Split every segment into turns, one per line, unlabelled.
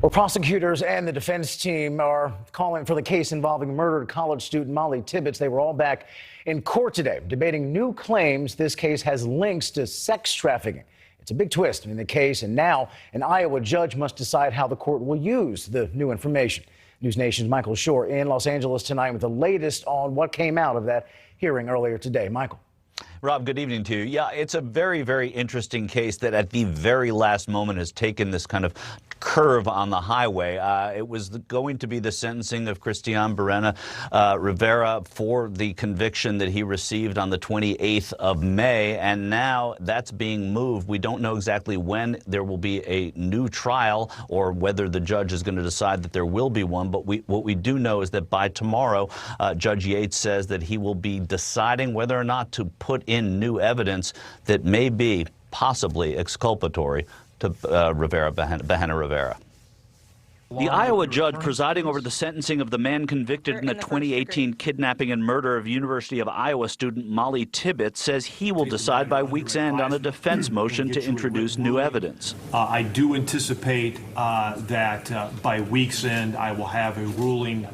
Well, prosecutors and the defense team are calling for the case involving murdered college student Mollie Tibbetts. They were all back in court today, debating new claims this case has links to sex trafficking. It's a big twist in the case, and now an Iowa judge must decide how the court will use the new information. NewsNation's Michael Shore in Los Angeles tonight with the latest on what came out of that hearing earlier today. Michael.
Rob, good evening to you. Yeah, it's a very, very interesting case that at the very last moment has taken this kind of curve on the highway. It was going to be the sentencing of Cristian Barrena Rivera for the conviction that he received on the 28th of May, and now that's being moved. We don't know exactly when there will be a new trial or whether the judge is going to decide that there will be one, but what we do know is that by tomorrow, Judge Yates says that he will be deciding whether or not to put in new evidence that may be possibly exculpatory to Bahena Rivera. The Iowa judge presiding over the sentencing of the man convicted in the 2018 kidnapping and murder of University of Iowa student Mollie Tibbetts says he will decide by week's end on a defense motion to introduce new evidence.
I do anticipate that by week's end I will have a ruling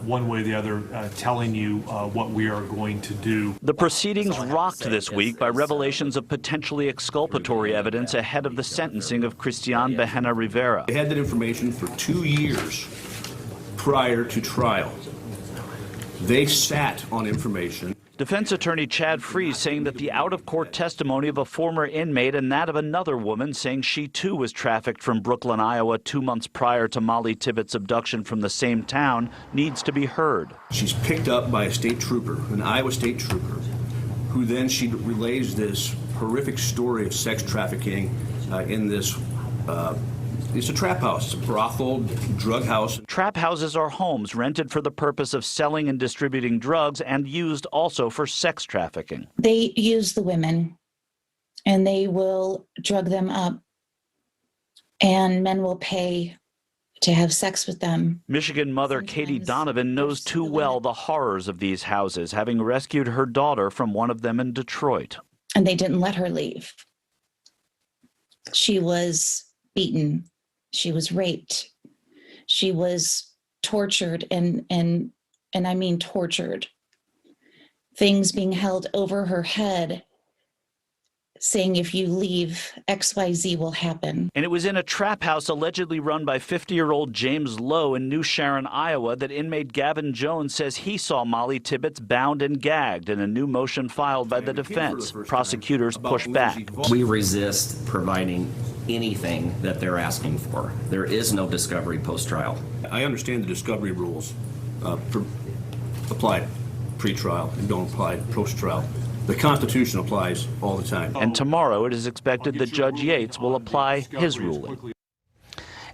one way or the other, telling you what we are going to do.
The proceedings rocked this week by revelations of potentially exculpatory evidence ahead of the sentencing of Cristian Bahena Rivera.
They had that information for 2 years prior to trial. They sat on information.
Defense attorney Chad Freese saying that the out-of-court testimony of a former inmate and that of another woman saying she too was trafficked from Brooklyn, Iowa 2 months prior to Mollie Tibbetts' abduction from the same town needs to be heard. She's
picked up by a state trooper, an Iowa state trooper, who then she relays this horrific story of sex trafficking in this it's a trap house. It's a brothel, drug house.
Trap houses are homes rented for the purpose of selling and distributing drugs and used also for sex trafficking.
They use the women and they will drug them up, and men will pay to have sex with them.
Michigan mother Katie Donovan knows too well the horrors of these houses, having rescued her daughter from one of them in Detroit.
And they didn't let her leave. She was beaten. She was raped. She was tortured, and I mean tortured. Things being held over her head, saying if you leave, XYZ will happen.
And it was in a trap house allegedly run by 50-year-old James Lowe in New Sharon, Iowa, that inmate Gavin Jones says he saw Mollie Tibbetts bound and gagged in a new motion filed by the defense. Prosecutors push back.
We resist providing anything that they're asking for. There is no discovery post-trial.
I understand the discovery rules apply pre-trial and don't apply post-trial. The Constitution applies all the time.
And tomorrow it is expected that Judge Yates will apply his ruling.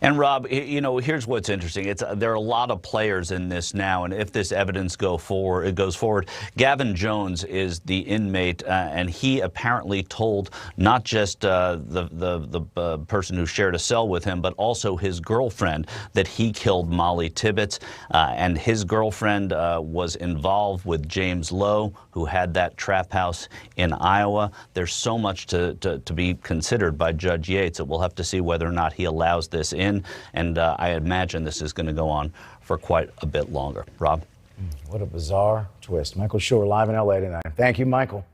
And Rob, you know, here's what's interesting. There are a lot of players in this now, and if this evidence goes forward, Gavin Jones is the inmate, and he apparently told not just the person who shared a cell with him, but also his girlfriend that he killed Mollie Tibbetts, and his girlfriend was involved with James Lowe, who had that trap house in Iowa. There's so much to be considered by Judge Yates that we'll have to see whether or not he allows this in. And I imagine this is going to go on for quite a bit longer. Rob?
What a bizarre twist. Michael Shore live in L.A. tonight. Thank you, Michael.